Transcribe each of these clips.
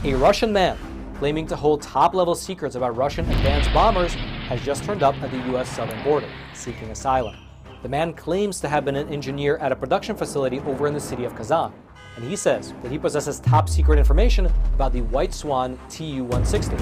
A Russian man claiming to hold top-level secrets about Russian advanced bombers has just turned up at the U.S. southern border, seeking asylum. The man claims to have been an engineer at a production facility over in the city of Kazan, and he says that he possesses top-secret information about the White Swan Tu-160,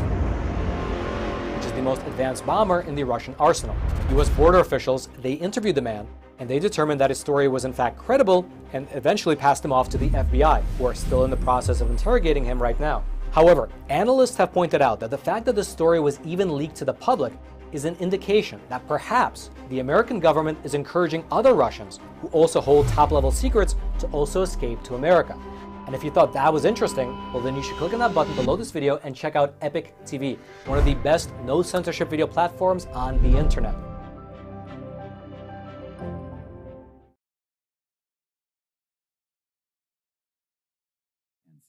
which is the most advanced bomber in the Russian arsenal. U.S. border officials, they interviewed the man, and they determined that his story was in fact credible and eventually passed him off to the FBI, who are still in the process of interrogating him right now. However, analysts have pointed out that the fact that the story was even leaked to the public is an indication that perhaps the American government is encouraging other Russians who also hold top-level secrets to also escape to America. And if you thought that was interesting, well then you should click on that button below this video and check out Epic TV, one of the best no-censorship video platforms on the internet.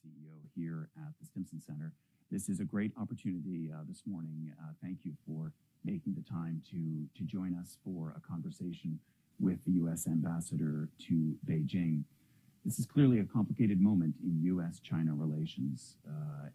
CEO here at the Stimson Center. This is a great opportunity this morning. Thank you for making the time to join us for a conversation with the U.S. Ambassador to Beijing. This is clearly a complicated moment in U.S.-China relations,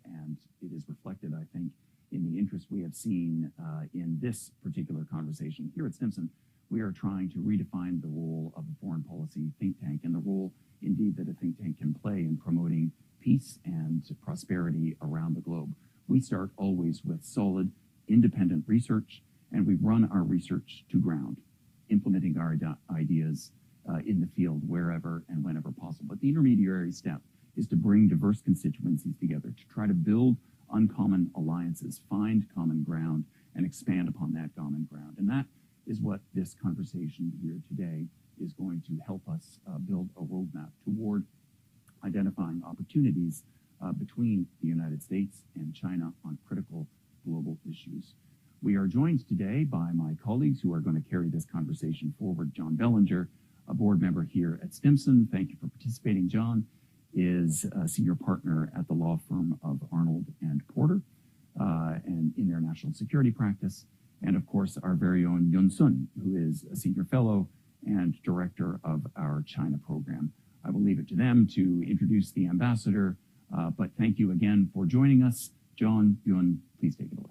and it is reflected, I think, in the interest we have seen in this particular conversation. Here at Stimson, we are trying to redefine the role of a foreign policy think tank and the role, indeed, that a think tank can play in promoting peace and prosperity around the globe. We start always with solid, independent research, and we run our research to ground, implementing our ideas in the field wherever and whenever possible. But the intermediary step is to bring diverse constituencies together, to try to build uncommon alliances, find common ground, and expand upon that common ground. And that is what this conversation here today is going to help us build a roadmap toward identifying opportunities between the United States and China on critical global issues. We are joined today by my colleagues who are going to carry this conversation forward. John Bellinger, a board member here at Stimson. Thank you for participating. John is a senior partner at the law firm of Arnold and Porter and in their national security practice. And of course, our very own Yun Sun, who is a senior fellow and director of our China program. I will leave it to them to introduce the ambassador, but thank you again for joining us. John, Yun, please take it away.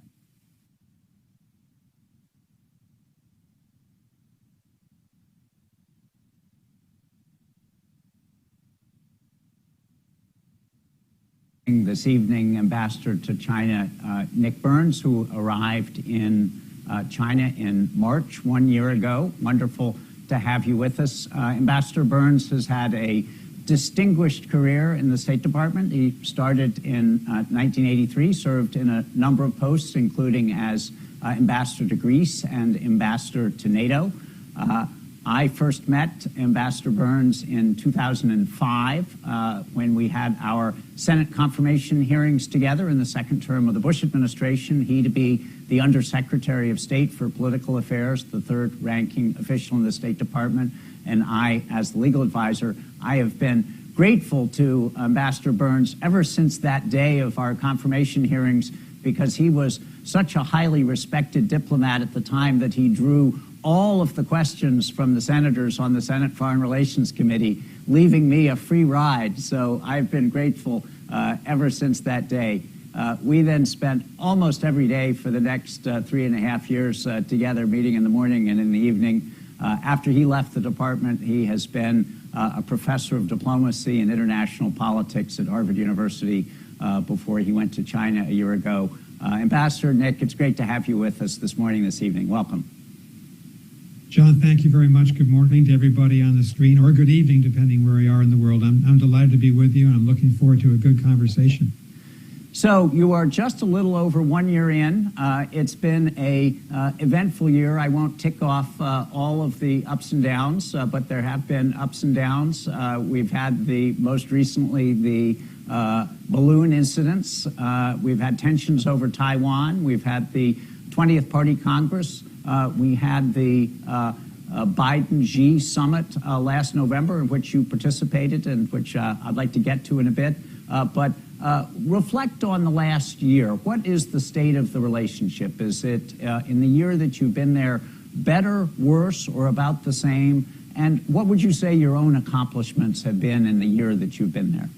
This evening, Ambassador to China Nick Burns, who arrived in China in March 1 year ago. Wonderful to have you with us. Ambassador Burns has had a distinguished career in the State Department. He started in 1983, served in a number of posts, including as ambassador to Greece and ambassador to NATO. I first met Ambassador Burns in 2005 when we had our Senate confirmation hearings together in the second term of the Bush administration. He to be the Undersecretary of State for Political Affairs, the third ranking official in the State Department, and I as the legal advisor. I have been grateful to Ambassador Burns ever since that day of our confirmation hearings, because he was such a highly respected diplomat at the time that he drew all of the questions from the senators on the Senate Foreign Relations Committee, leaving me a free ride. So I've been grateful ever since that day. We then spent almost every day for the next 3.5 years together, meeting in the morning and in the evening. After he left the department, he has been a professor of diplomacy and international politics at Harvard University before he went to China a year ago. Ambassador Nick, it's great to have you with us this morning, this evening. Welcome. John, thank you very much. Good morning to everybody on the screen, or good evening, depending where you are in the world. I'm delighted to be with you, and I'm looking forward to a good conversation. So you are just a little over 1 year in. It's been a eventful year. I won't tick off all of the ups and downs, but there have been ups and downs. We've had most recently the balloon incidents. We've had tensions over Taiwan. We've had the 20th Party Congress. We had the Biden-Xi summit last November, in which you participated and which I'd like to get to in a bit. But reflect on the last year. What is the state of the relationship? Is it, in the year that you've been there, better, worse, or about the same? And what would you say your own accomplishments have been in the year that you've been there?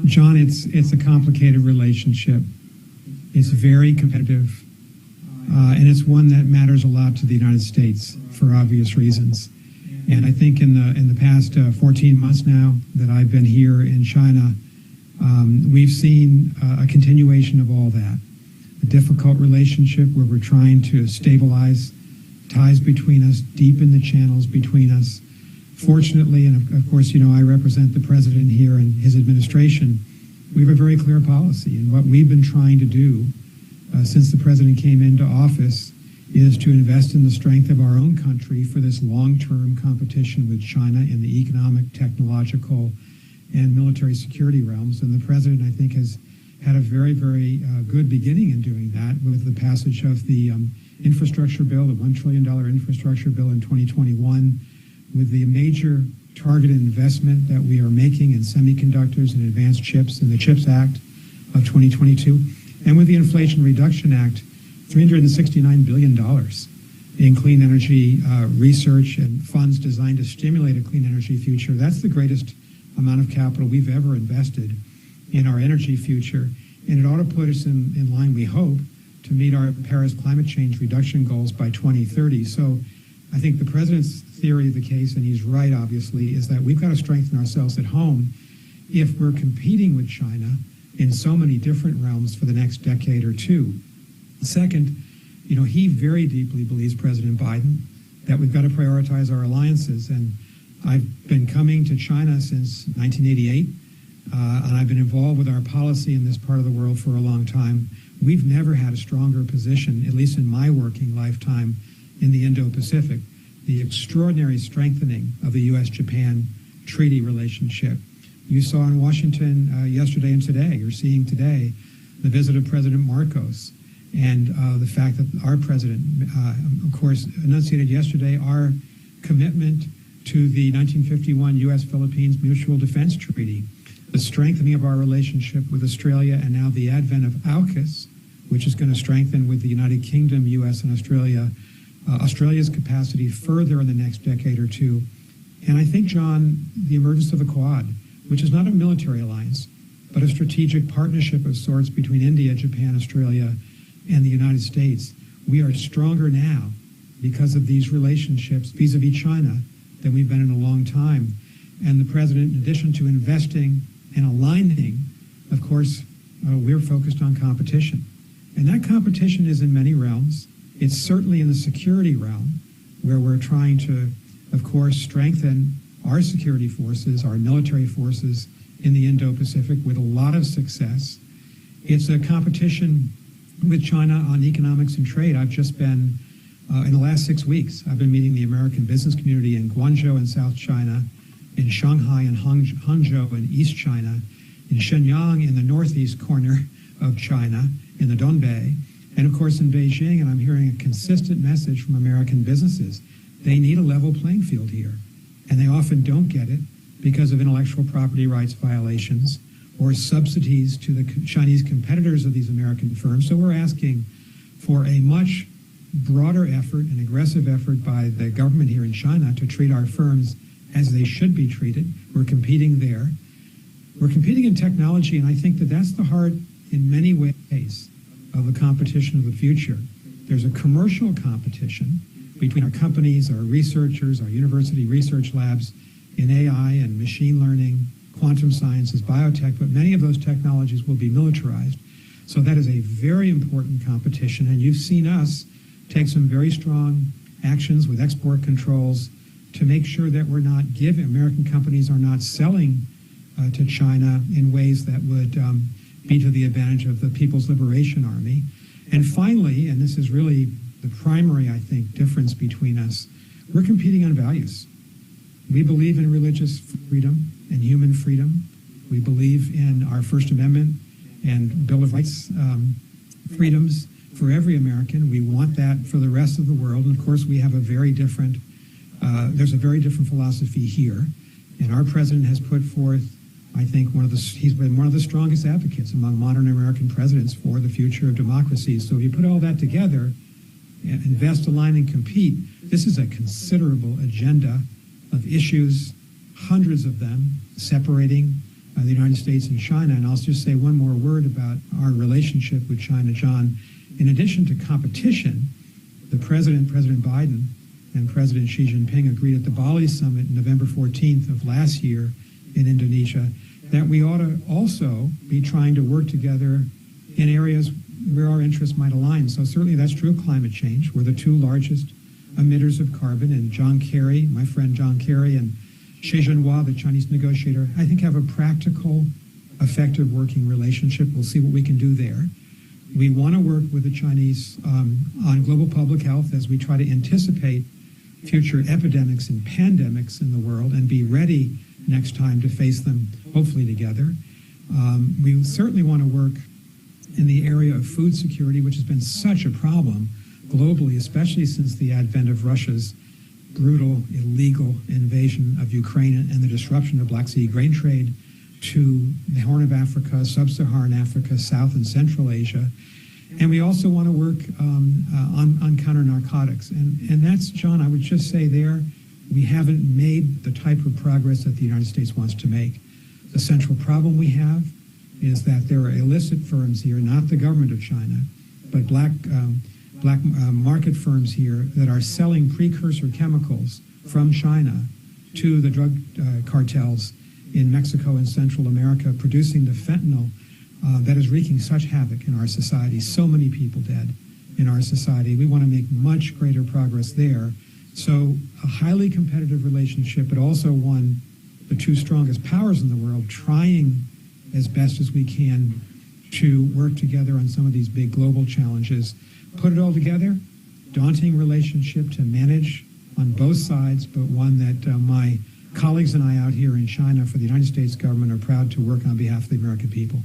John, it's a complicated relationship. It's very competitive, and it's one that matters a lot to the United States for obvious reasons. And I think in the past 14 months now that I've been here in China, we've seen a continuation of all that. A difficult relationship where we're trying to stabilize ties between us, deepen the channels between us. Fortunately, and of course, you know, I represent the president here and his administration, we have a very clear policy. And what we've been trying to do since the president came into office is to invest in the strength of our own country for this long-term competition with China in the economic, technological, and military security realms. And the president, I think, has had a very, very good beginning in doing that with the passage of the infrastructure bill, the $1 trillion infrastructure bill in 2021, with the major targeted investment that we are making in semiconductors and advanced chips in the CHIPS Act of 2022, and with the Inflation Reduction Act, $369 billion in clean energy research and funds designed to stimulate a clean energy future. That's the greatest amount of capital we've ever invested in our energy future, and it ought to put us in line, we hope, to meet our Paris climate change reduction goals by 2030. So I think the president's theory of the case, and he's right, obviously, is that we've got to strengthen ourselves at home if we're competing with China in so many different realms for the next decade or two. Second, you know, he very deeply believes, President Biden, that we've got to prioritize our alliances. And I've been coming to China since 1988, and I've been involved with our policy in this part of the world for a long time. We've never had a stronger position, at least in my working lifetime, in the Indo-Pacific. The extraordinary strengthening of the U.S.-Japan treaty relationship. You saw in Washington yesterday and today, you're seeing today, the visit of President Marcos, and the fact that our president, of course, enunciated yesterday our commitment to the 1951 U.S.-Philippines Mutual Defense Treaty, the strengthening of our relationship with Australia, and now the advent of AUKUS, which is going to strengthen with the United Kingdom, U.S., and Australia, Australia's capacity further in the next decade or two. And I think, John, the emergence of the Quad, which is not a military alliance, but a strategic partnership of sorts between India, Japan, Australia, and the United States. We are stronger now because of these relationships vis-a-vis China than we've been in a long time. And the president, in addition to investing and aligning, of course, we're focused on competition. And that competition is in many realms. It's certainly in the security realm, where we're trying to, of course, strengthen our security forces, our military forces in the Indo-Pacific with a lot of success. It's a competition with China on economics and trade. I've just been, in the last 6 weeks, I've been meeting the American business community in Guangzhou in South China, in Shanghai and Hangzhou in East China, in Shenyang in the northeast corner of China, in the Dongbei, and of course in Beijing. And I'm hearing a consistent message from American businesses. They need a level playing field here, and they often don't get it because of intellectual property rights violations or subsidies to the Chinese competitors of these American firms. So we're asking for a much broader effort, an aggressive effort by the government here in China to treat our firms as they should be treated. We're competing there. We're competing in technology, and I think that that's the heart, in many ways, of the competition of the future. There's a commercial competition between our companies, our researchers, our university research labs in AI and machine learning, quantum sciences, biotech, but many of those technologies will be militarized. So that is a very important competition, and you've seen us take some very strong actions with export controls to make sure that we're not giving, American companies are not selling to China in ways that would be to the advantage of the People's Liberation Army. And finally, and this is really the primary, I think, difference between us, we're competing on values. We believe in religious freedom and human freedom. We believe in our First Amendment and Bill of Rights freedoms for every American. We want that for the rest of the world. And of course, we have a very different, there's a very different philosophy here. And our president has put forth, I think, he's been one of the strongest advocates among modern American presidents for the future of democracy. So if you put all that together, invest, align, and compete, this is a considerable agenda of issues, hundreds of them, separating the United States and China. And I'll just say one more word about our relationship with China, John. In addition to competition, President Biden and President Xi Jinping agreed at the Bali summit November 14th of last year in Indonesia that we ought to also be trying to work together in areas where our interests might align. So certainly that's true of climate change. We're the two largest emitters of carbon, and John Kerry, my friend John Kerry, and Xi Jinping, the Chinese negotiator, I think have a practical, effective working relationship. We'll see what we can do there. We want to work with the Chinese on global public health as we try to anticipate future epidemics and pandemics in the world and be ready next time to face them, hopefully together. We certainly want to work in the area of food security, which has been such a problem globally, especially since the advent of Russia's brutal, illegal invasion of Ukraine and the disruption of Black Sea grain trade to the Horn of Africa, Sub-Saharan Africa, South and Central Asia. And we also want to work on counter-narcotics. And that's, John, I would just say there, we haven't made the type of progress that the United States wants to make. The central problem we have is that there are illicit firms here, not the government of China, but black market firms here that are selling precursor chemicals from China to the drug cartels in Mexico and Central America, producing the fentanyl that is wreaking such havoc in our society. So many people dead in our society. We want to make much greater progress there. So a highly competitive relationship, but also one, the two strongest powers in the world, trying as best as we can to work together on some of these big global challenges. Put it all together, daunting relationship to manage on both sides, but one that my colleagues and I out here in China for the United States government are proud to work on behalf of the American people.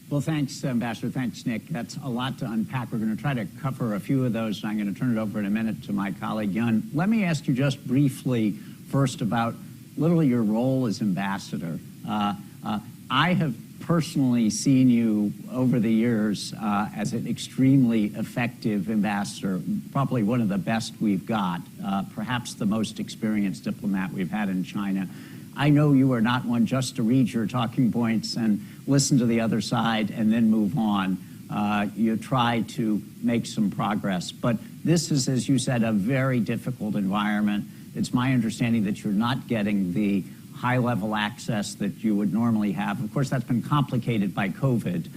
Well, thanks, Ambassador. Thanks, Nick. That's a lot to unpack. We're going to try to cover a few of those, and I'm going to turn it over in a minute to my colleague, Yun. Let me ask you just briefly first about literally your role as ambassador. I have personally seen you over the years as an extremely effective ambassador, probably one of the best we've got, perhaps the most experienced diplomat we've had in China. I know you are not one just to read your talking points and listen to the other side and then move on. You try to make some progress. But this is, as you said, a very difficult environment. It's my understanding that you're not getting the high-level access that you would normally have. Of course, that's been complicated by COVID.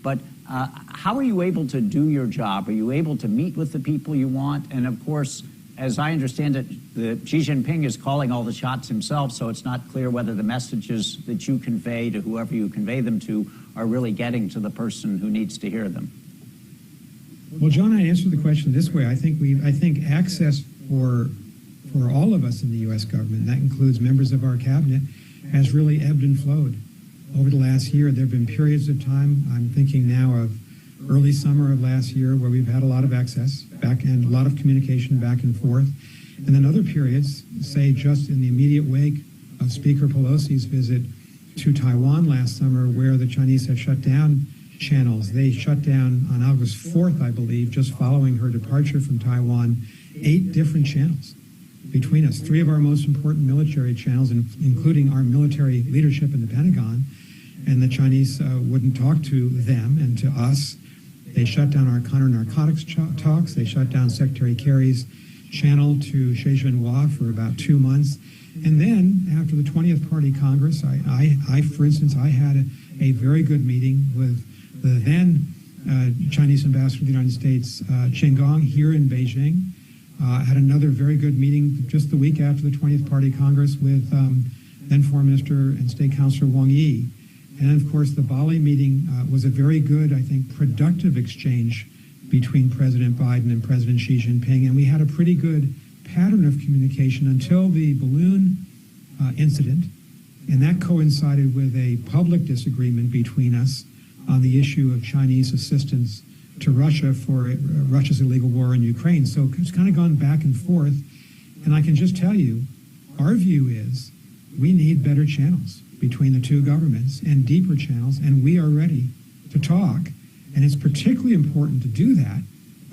But how are you able to do your job? Are you able to meet with the people you want? And of course, as I understand it, Xi Jinping is calling all the shots himself, so it's not clear whether the messages that you convey to whoever you convey them to are really getting to the person who needs to hear them. Well, John, I answered the question this way. I think access for all of us in the U.S. government, that includes members of our cabinet, has really ebbed and flowed. Over the last year, there have been periods of time, I'm thinking now of early summer of last year, where we've had a lot of access back and a lot of communication back and forth. And then other periods, say just in the immediate wake of Speaker Pelosi's visit to Taiwan last summer, where the Chinese had shut down channels. They shut down on August 4th, I believe, just following her departure from Taiwan, 8 different channels between us, 3 of our most important military channels, including our military leadership in the Pentagon. And the Chinese wouldn't talk to them and to us. They shut down our counter-narcotics talks. They shut down Secretary Kerry's channel to Xi Jinping for about 2 months. And then, after the 20th Party Congress, I for instance, I had a very good meeting with the then Chinese ambassador to the United States, Chen Gong, here in Beijing. Had another very good meeting just the week after the 20th Party Congress with then Foreign Minister and State Councilor Wang Yi. And of course, the Bali meeting was a very good, I think, productive exchange between President Biden and President Xi Jinping. And we had a pretty good pattern of communication until the balloon incident. And that coincided with a public disagreement between us on the issue of Chinese assistance to Russia for Russia's illegal war in Ukraine. So it's kind of gone back and forth. And I can just tell you, our view is we need better channels between the two governments and deeper channels, and we are ready to talk. And it's particularly important to do that,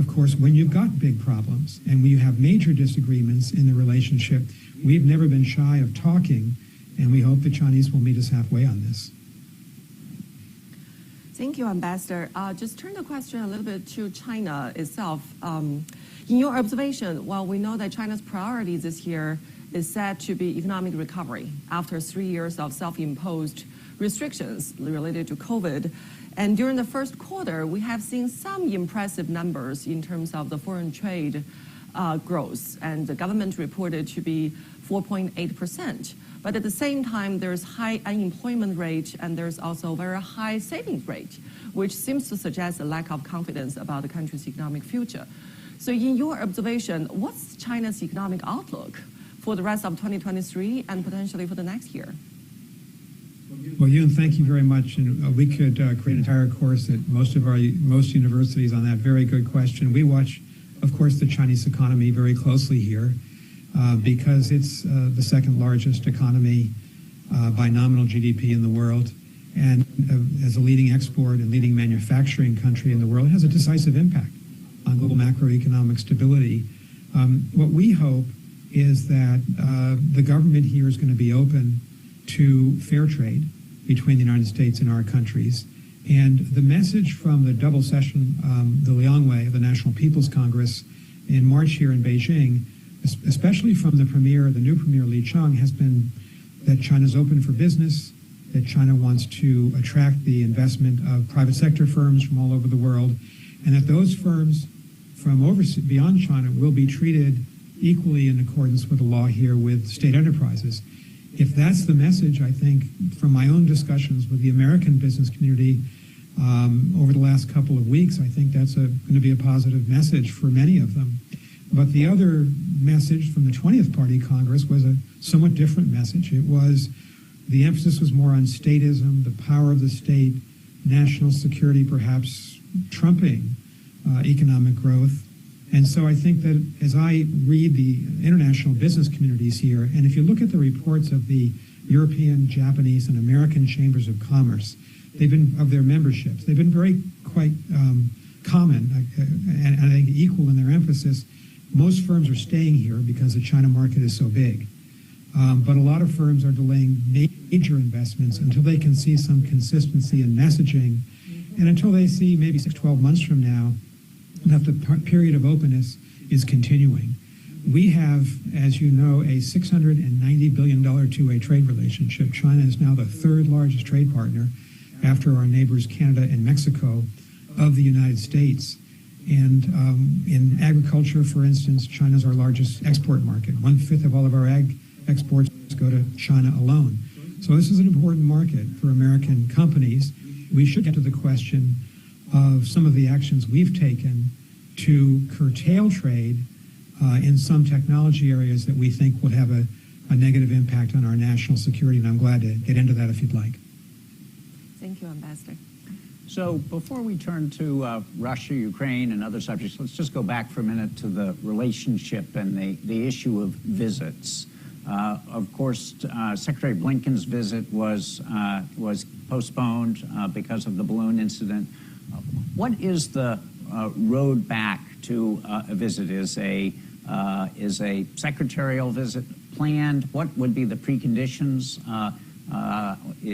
of course, when you've got big problems and when you have major disagreements in the relationship. We've never been shy of talking And we hope the Chinese will meet us halfway on this. Thank you, Ambassador. Just turn the question a little bit to China itself. In your observation, while we know that China's priority this year is said to be economic recovery after 3 years of self-imposed restrictions related to COVID, and during the first quarter, we have seen some impressive numbers in terms of the foreign trade growth, and the government reported to be 4.8%. But at the same time, there's high unemployment rate and there's also a very high savings rate, which seems to suggest a lack of confidence about the country's economic future. So in your observation, what's China's economic outlook for the rest of 2023 and potentially for the next year? Well, Yoon, thank you very much. And we could create an entire course at most universities on that. Very good question. We watch, of course, the Chinese economy very closely here. Because it's the second largest economy by nominal GDP in the world. And as a leading export and leading manufacturing country in the world, it has a decisive impact on global macroeconomic stability. What we hope is that the government here is going to be open to fair trade between the United States and our countries. And the message from the double session, the Liangwei of the National People's Congress in March here in Beijing, especially from the new premier Li Chang, has been that China's open for business, that China wants to attract the investment of private sector firms from all over the world, and that those firms from beyond China will be treated equally in accordance with the law here with state enterprises. If that's the message, I think, from my own discussions with the American business community over the last couple of weeks, I think that's going to be a positive message for many of them. But the other message from the 20th Party Congress was a somewhat different message. It was the emphasis was more on statism, the power of the state, national security perhaps trumping economic growth. And so I think that as I read the international business communities here, and if you look at the reports of the European, Japanese, and American chambers of commerce, of their memberships, they've been quite common and I think equal in their emphasis. Most firms are staying here because the China market is so big. But a lot of firms are delaying major investments until they can see some consistency in messaging and until they see maybe 6-12 months from now that the period of openness is continuing. We have, as you know, a $690 billion two-way trade relationship. China is now the third largest trade partner after our neighbors Canada and Mexico of the United States. And in agriculture, for instance, China's our largest export market. 1/5 of all of our ag exports go to China alone. So this is an important market for American companies. We should get to the question of some of the actions we've taken to curtail trade in some technology areas that we think would have a negative impact on our national security. And I'm glad to get into that if you'd like. Thank you, Ambassador. So before we turn to Russia, Ukraine, and other subjects, let's just go back for a minute to the relationship and the issue of visits. Of course, Secretary Blinken's visit was postponed because of the balloon incident. What is the road back to a visit? Is a secretarial visit planned? What would be the preconditions?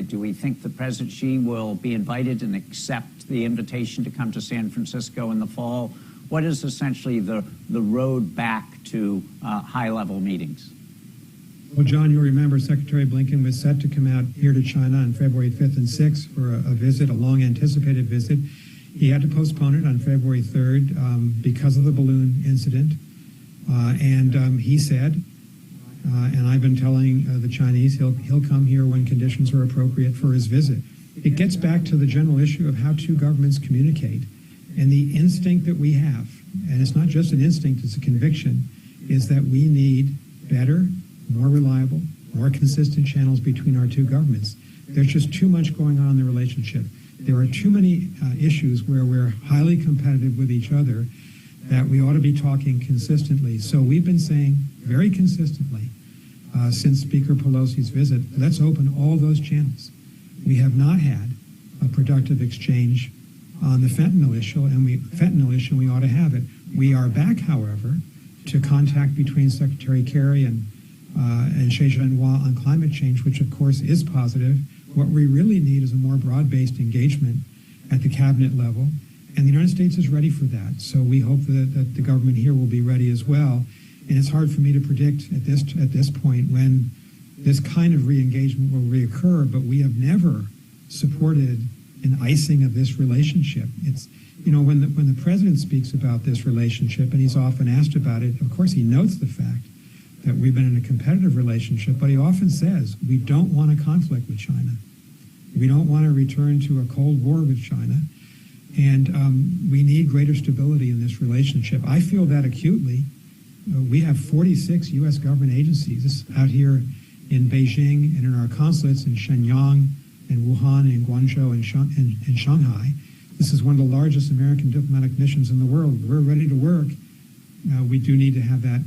Do we think that President Xi will be invited and accept the invitation to come to San Francisco in the fall? What is essentially the road back to high-level meetings? Well, John, you'll remember Secretary Blinken was set to come out here to China on February 5th and 6th for a visit, a long-anticipated visit. He had to postpone it on February 3rd because of the balloon incident. He said, and I've been telling the Chinese he'll come here when conditions are appropriate for his visit. It gets back to the general issue of how two governments communicate. And the instinct that we have, and it's not just an instinct, it's a conviction, is that we need better, more reliable, more consistent channels between our two governments. There's just too much going on in the relationship. There are too many issues where we're highly competitive with each other that we ought to be talking consistently. So we've been saying very consistently since Speaker Pelosi's visit, let's open all those channels. We have not had a productive exchange on the fentanyl issue, and we ought to have it. We are back, however, to contact between Secretary Kerry and and Zhenhua on climate change, which of course is positive. What we really need is a more broad-based engagement at the cabinet level, and the United States is ready for that. So we hope that the government here will be ready as well. And it's hard for me to predict at this point when this kind of re-engagement will reoccur, but we have never supported an icing of this relationship. It's, when the president speaks about this relationship, and he's often asked about it, of course he notes the fact that we've been in a competitive relationship, but he often says, we don't want a conflict with China. We don't want to return to a Cold War with China. And we need greater stability in this relationship. I feel that acutely. We have 46 U.S. government agencies out here in Beijing and in our consulates in Shenyang and Wuhan and Guangzhou and Shanghai. This is one of the largest American diplomatic missions in the world. We're ready to work. We do need to have that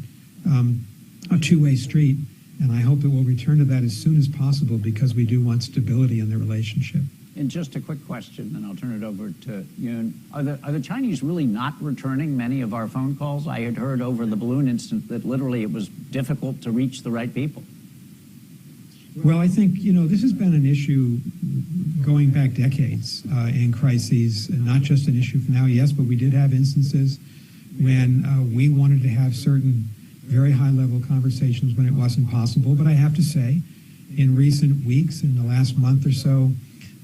a two-way street, and I hope that we'll return to that as soon as possible because we do want stability in the relationship. And just a quick question, and I'll turn it over to Yoon. Are the Chinese really not returning many of our phone calls? I had heard over the balloon incident that literally it was difficult to reach the right people. Well, I think, this has been an issue going back decades in crises, and not just an issue for now, yes, but we did have instances when we wanted to have certain very high-level conversations when it wasn't possible. But I have to say, in recent weeks, in the last month or so,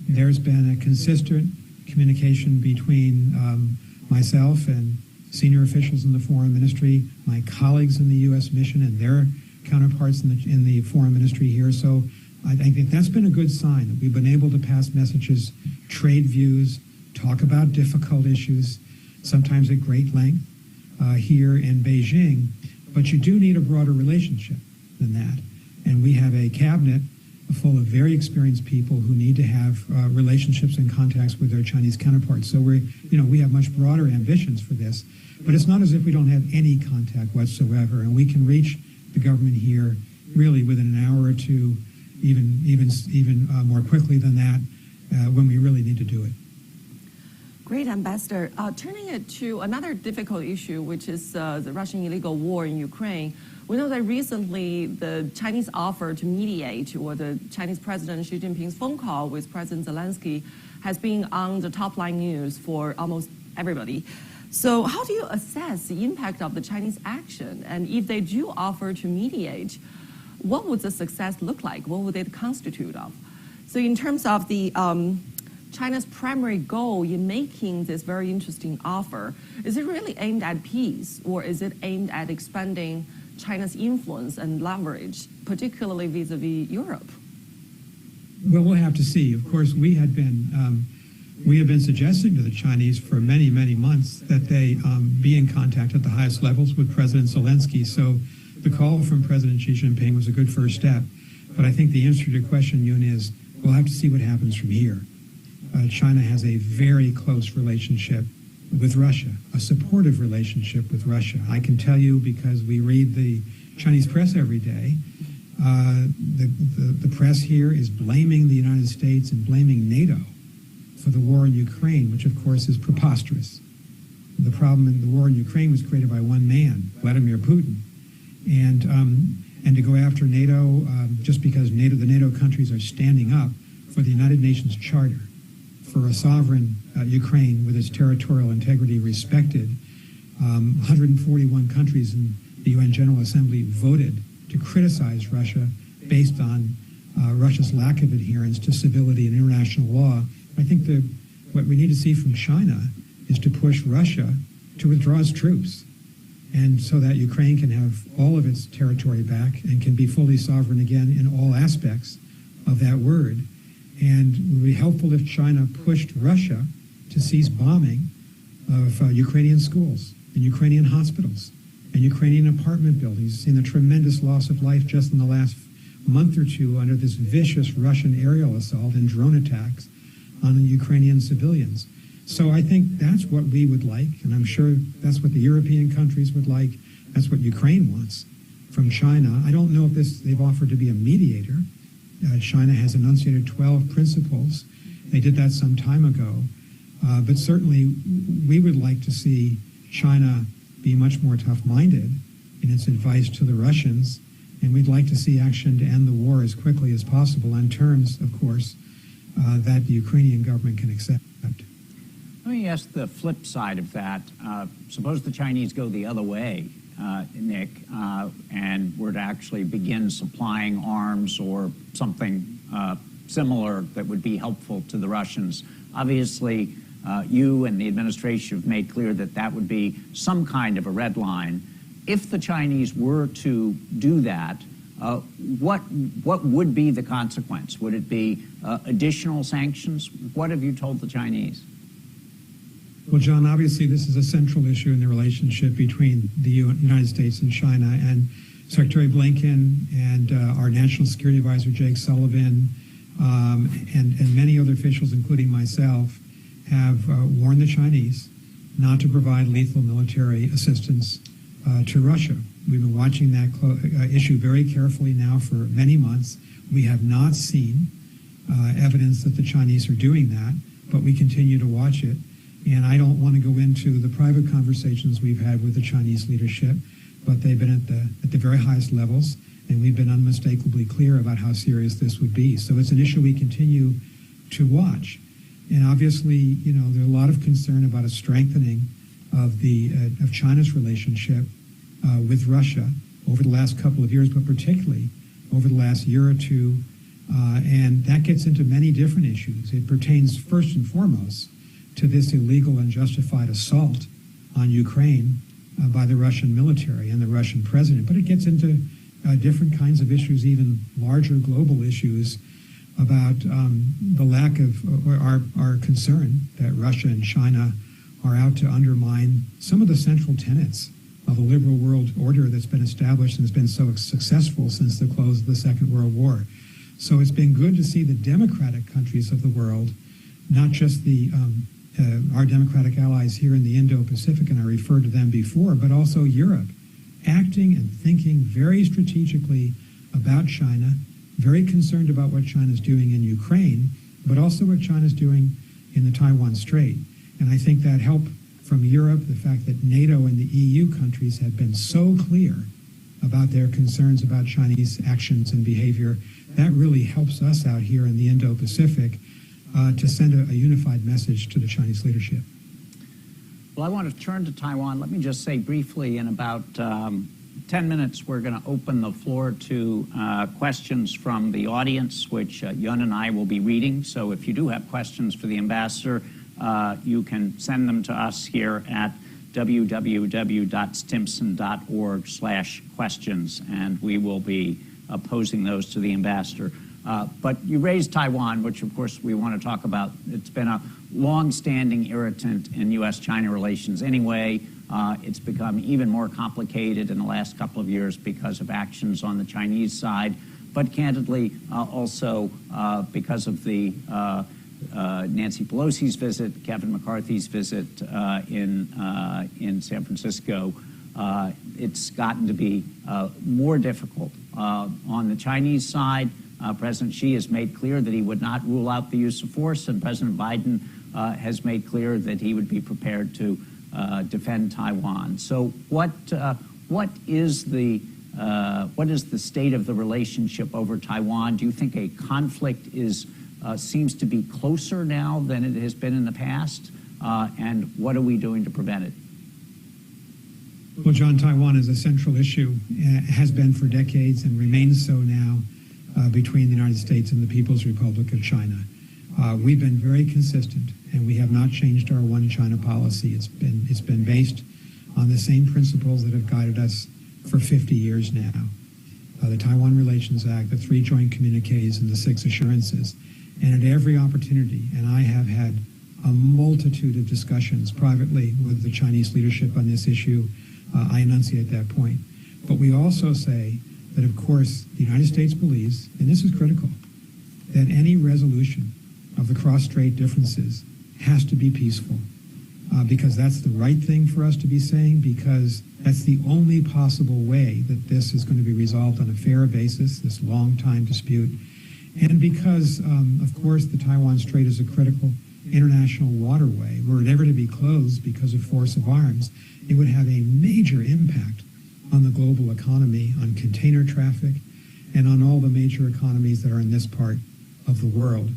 there's been a consistent communication between myself and senior officials in the foreign ministry, my colleagues in the U.S. mission and their counterparts in the foreign ministry here. So I think that's been a good sign that we've been able to pass messages, trade views, talk about difficult issues, sometimes at great length here in Beijing. But you do need a broader relationship than that. And we have a cabinet full of very experienced people who need to have relationships and contacts with their Chinese counterparts. So we have much broader ambitions for this, but it's not as if we don't have any contact whatsoever, and we can reach the government here really within an hour or two, even more quickly than that, when we really need to do it. Great, Ambassador. Turning it to another difficult issue, which is the Russian illegal war in Ukraine. We know that recently the Chinese offer to mediate, or the Chinese President Xi Jinping's phone call with President Zelensky, has been on the top line news for almost everybody. So how do you assess the impact of the Chinese action? And if they do offer to mediate, what would the success look like? What would it constitute of? So in terms of the China's primary goal in making this very interesting offer, is it really aimed at peace, or is it aimed at expanding China's influence and leverage, particularly vis-a-vis Europe? Well, we'll have to see. Of course, we have been suggesting to the Chinese for many, many months that they be in contact at the highest levels with President Zelensky. So the call from President Xi Jinping was a good first step. But I think the answer to your question, Yoon, is we'll have to see what happens from here. China has a very close relationship with Russia, a supportive relationship with Russia. I can tell you, because we read the Chinese press every day, the press here is blaming the United States and blaming NATO for the war in Ukraine, which of course is preposterous. The problem in the war in Ukraine was created by one man, Vladimir Putin. And to go after NATO just because the NATO countries are standing up for the United Nations Charter, for a sovereign Ukraine with its territorial integrity respected. 141 countries in the UN General Assembly voted to criticize Russia based on Russia's lack of adherence to civility and international law. I think what we need to see from China is to push Russia to withdraw its troops, and so that Ukraine can have all of its territory back and can be fully sovereign again in all aspects of that word. And it would be helpful if China pushed Russia to cease bombing of Ukrainian schools and Ukrainian hospitals and Ukrainian apartment buildings. You've seen the tremendous loss of life just in the last month or two under this vicious Russian aerial assault and drone attacks on the Ukrainian civilians. So I think that's what we would like, and I'm sure that's what the European countries would like. That's what Ukraine wants from China. I don't know if they've offered to be a mediator. China has enunciated 12 principles. They did that some time ago. But certainly we would like to see China be much more tough-minded in its advice to the Russians And we'd like to see action to end the war as quickly as possible on terms, of course, that the Ukrainian government can accept. Let me ask the flip side of that. Suppose the Chinese go the other way, Nick, and were to actually begin supplying arms or something similar that would be helpful to the Russians. Obviously, you and the administration have made clear that that would be some kind of a red line. If the Chinese were to do that, what would be the consequence? Would it be additional sanctions? What have you told the Chinese? Well, John, obviously this is a central issue in the relationship between the United States and China. And Secretary Blinken and our National Security Advisor, Jake Sullivan, and many other officials, including myself, have warned the Chinese not to provide lethal military assistance to Russia. We've been watching that issue very carefully now for many months. We have not seen evidence that the Chinese are doing that, but we continue to watch it. And I don't want to go into the private conversations we've had with the Chinese leadership, but they've been at the very highest levels, and we've been unmistakably clear about how serious this would be. So it's an issue we continue to watch. And obviously, you know, there's a lot of concern about a strengthening of China's relationship with Russia over the last couple of years, but particularly over the last year or two. And that gets into many different issues. It pertains first and foremost to this illegal and justified assault on Ukraine by the Russian military and the Russian president. But it gets into different kinds of issues, even larger global issues about the lack of, or our concern that Russia and China are out to undermine some of the central tenets of a liberal world order that's been established and has been so successful since the close of the Second World War. So it's been good to see the democratic countries of the world, not just our democratic allies here in the Indo-Pacific, and I referred to them before, but also Europe, acting and thinking very strategically about China, very concerned about what China's doing in Ukraine, but also what China's doing in the Taiwan Strait. And I think that help from Europe, the fact that NATO and the EU countries have been so clear about their concerns about Chinese actions and behavior, that really helps us out here in the Indo-Pacific to send a unified message to the Chinese leadership. Well, I want to turn to Taiwan. Let me just say briefly, in about 10 minutes, we're going to open the floor to questions from the audience, which Yun and I will be reading. So if you do have questions for the ambassador, you can send them to us here at www.stimson.org/questions, and we will be posing those to the ambassador. But you raised Taiwan, which, of course, we want to talk about. It's been a long-standing irritant in U.S.-China relations anyway. It's become even more complicated in the last couple of years because of actions on the Chinese side, but candidly also because of the Nancy Pelosi's visit, Kevin McCarthy's visit in San Francisco. It's gotten to be more difficult. On the Chinese side, President Xi has made clear that he would not rule out the use of force, and President Biden has made clear that he would be prepared to defend Taiwan. So what is the state of the relationship over Taiwan? Do you think a conflict seems to be closer now than it has been in the past? And what are we doing to prevent it? Well, John, Taiwan is a central issue, has been for decades and remains so now between the United States and the People's Republic of China. We've been very consistent, and we have not changed our one China policy. It's been based on the same principles that have guided us for 50 years now. The Taiwan Relations Act, the 3 joint communiques, and the 6 assurances. And at every opportunity, and I have had a multitude of discussions privately with the Chinese leadership on this issue, I enunciate that point. But we also say that, of course, the United States believes, and this is critical, that any resolution of the cross-strait differences has to be peaceful, because that's the right thing for us to be saying, because that's the only possible way that this is going to be resolved on a fair basis, this long-time dispute, and because, of course, the Taiwan Strait is a critical international waterway. Were it ever to be closed because of force of arms, it would have a major impact on the global economy, on container traffic, and on all the major economies that are in this part of the world.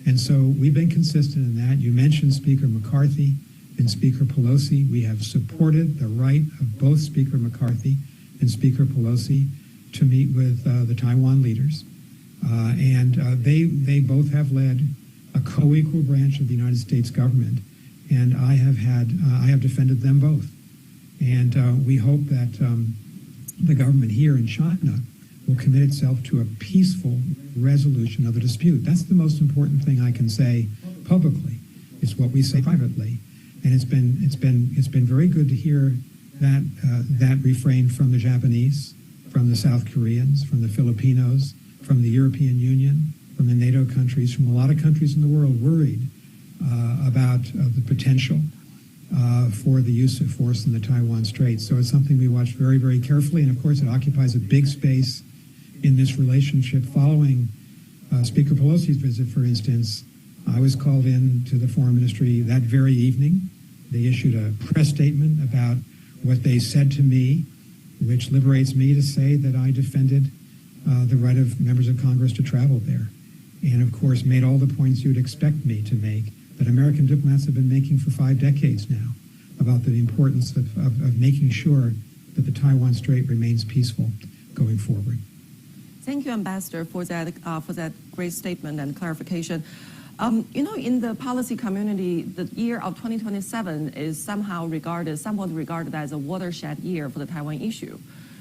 And so we've been consistent in that. You mentioned Speaker McCarthy and Speaker Pelosi. We have supported the right of both Speaker McCarthy and Speaker Pelosi to meet with the Taiwan leaders. They both have led a co-equal branch of the United States government, and I have defended them both. And we hope that the government here in China will commit itself to a peaceful resolution of the dispute. That's the most important thing I can say publicly. It's what we say privately, and it's been very good to hear that refrain from the Japanese, from the South Koreans, from the Filipinos, from the European Union, from the NATO countries, from a lot of countries in the world worried about the potential for the use of force in the Taiwan Strait. So it's something we watch very, very carefully, and of course it occupies a big space in this relationship. Following Speaker Pelosi's visit, for instance, I was called in to the Foreign Ministry that very evening. They issued a press statement about what they said to me, which liberates me to say that I defended the right of members of Congress to travel there. And of course made all the points you'd expect me to make, that American diplomats have been making for 5 decades now, about the importance of making sure that the Taiwan Strait remains peaceful going forward. Thank you, Ambassador, for that great statement and clarification. In the policy community, the year of 2027 is somewhat regarded as a watershed year for the Taiwan issue,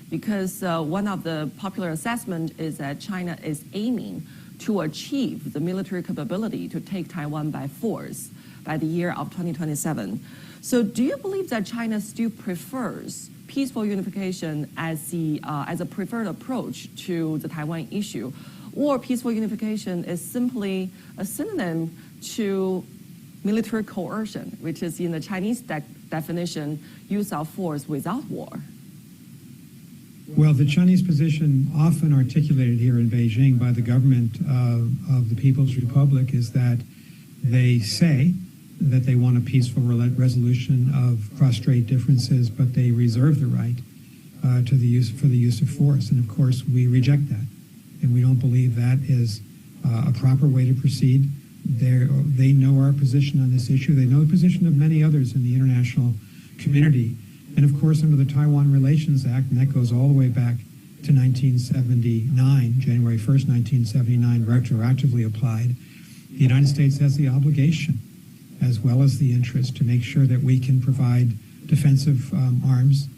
because one of the popular assessment is that China is aiming to achieve the military capability to take Taiwan by force by the year of 2027. So do you believe that China still prefers peaceful unification as a preferred approach to the Taiwan issue, or peaceful unification is simply a synonym to military coercion, which is in the Chinese definition, use of force without war? Well, the Chinese position often articulated here in Beijing by the government of the People's Republic is that they say that they want a peaceful resolution of cross-strait differences, but they reserve the right for the use of force. And of course, we reject that, and we don't believe that is a proper way to proceed. They know our position on this issue. They know the position of many others in the international community. And of course, under the Taiwan Relations Act, and that goes all the way back to 1979, January 1st, 1979, retroactively applied, the United States has the obligation, as well as the interest, to make sure that we can provide defensive arms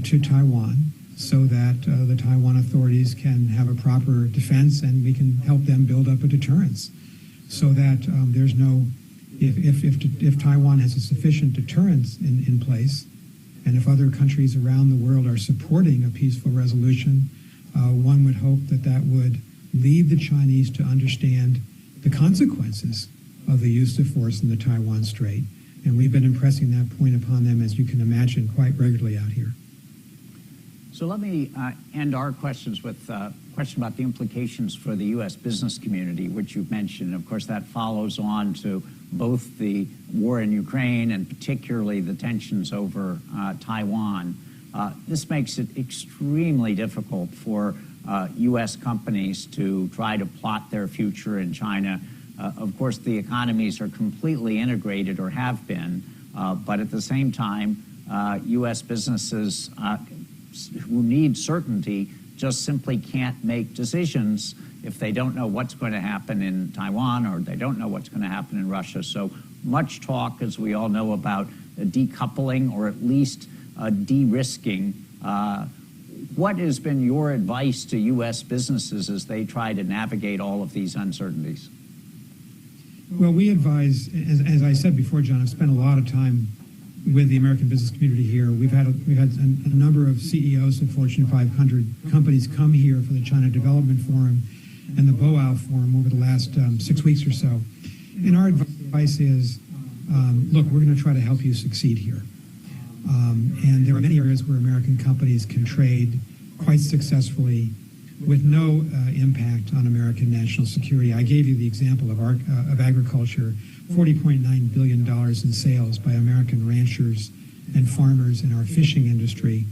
to Taiwan, so that the Taiwan authorities can have a proper defense, and we can help them build up a deterrence, so that there's no, if Taiwan has a sufficient deterrence in place, and if other countries around the world are supporting a peaceful resolution, one would hope that that would lead the Chinese to understand the consequences of the use of force in the Taiwan Strait. And we've been impressing that point upon them, as you can imagine, quite regularly out here. So let me end our questions with a question about the implications for the U.S. business community, which you've mentioned. Of course, that follows on to both the war in Ukraine and particularly the tensions over Taiwan. This makes it extremely difficult for U.S. companies to try to plot their future in China. Of course, the economies are completely integrated, or have been, but at the same time, U.S. businesses who need certainty just simply can't make decisions if they don't know what's going to happen in Taiwan, or they don't know what's going to happen in Russia. So much talk, as we all know, about decoupling, or at least de-risking. What has been your advice to U.S. businesses as they try to navigate all of these uncertainties? Well, we advise, as I said before, John, I've spent a lot of time with the American business community here. We've had a number of CEOs of Fortune 500 companies come here for the China Development Forum and the BOAO Forum over the last 6 weeks or so. And our advice is, look, we're going to try to help you succeed here. And there are many areas where American companies can trade quite successfully with no impact on American national security. I gave you the example of agriculture, $40.9 billion in sales by American ranchers and farmers in our fishing industry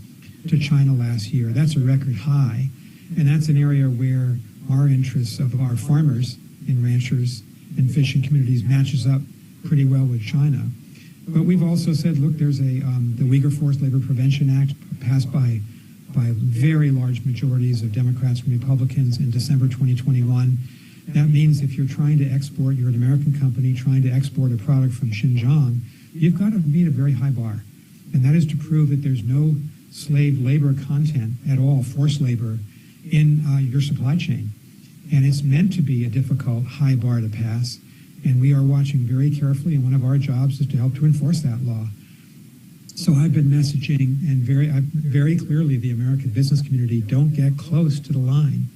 to China last year. That's a record high, and that's an area where our interests of our farmers and ranchers and fishing communities matches up pretty well with China. But we've also said, look, there's the Uyghur Forced Labor Prevention Act passed by very large majorities of Democrats and Republicans in December 2021. That means if you're trying to export, you're an American company trying to export a product from Xinjiang, you've got to meet a very high bar. And that is to prove that there's no slave labor content at all, forced labor, in your supply chain. And it's meant to be a difficult, high bar to pass. And we are watching very carefully, and one of our jobs is to help to enforce that law. So I've been messaging, and very clearly the American business community, don't get close to the line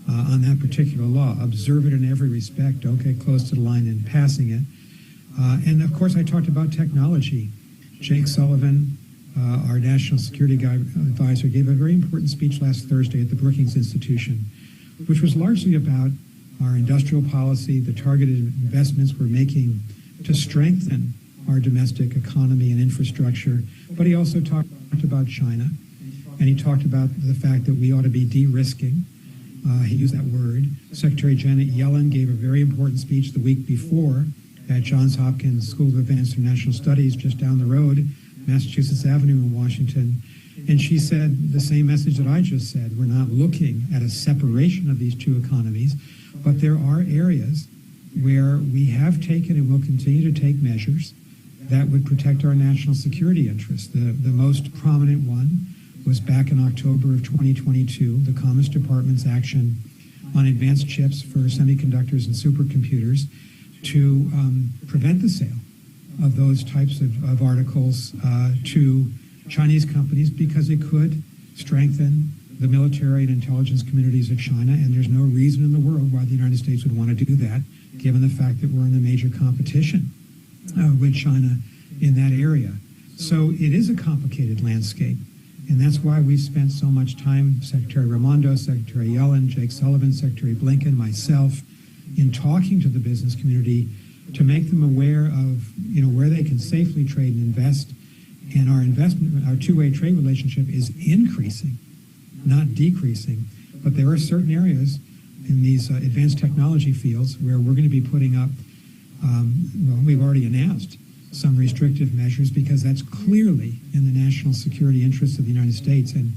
on that particular law. Observe it in every respect. Don't get close to the line in passing it. And of course, I talked about technology. Jake Sullivan, our national security advisor, gave a very important speech last Thursday at the Brookings Institution, which was largely about our industrial policy, the targeted investments we're making to strengthen our domestic economy and infrastructure. But he also talked about China, and he talked about the fact that we ought to be de-risking. He used that word. Secretary Janet Yellen gave a very important speech the week before at Johns Hopkins School of Advanced International Studies just down the road, Massachusetts Avenue in Washington. And she said the same message that I just said. We're not looking at a separation of these two economies, but there are areas where we have taken and will continue to take measures that would protect our national security interests. The most prominent one was back in October of 2022, the Commerce Department's action on advanced chips for semiconductors and supercomputers to prevent the sale of those types of articles to Chinese companies because it could strengthen the military and intelligence communities of China, and there's no reason in the world why the United States would want to do that, given the fact that we're in a major competition with China in that area. So it is a complicated landscape, and that's why we've spent so much time, Secretary Raimondo, Secretary Yellen, Jake Sullivan, Secretary Blinken, myself, in talking to the business community to make them aware of, where they can safely trade and invest. And our two-way trade relationship is increasing, not decreasing. But there are certain areas in these advanced technology fields where we're going to be putting up, we've already announced some restrictive measures because that's clearly in the national security interests of the United States. And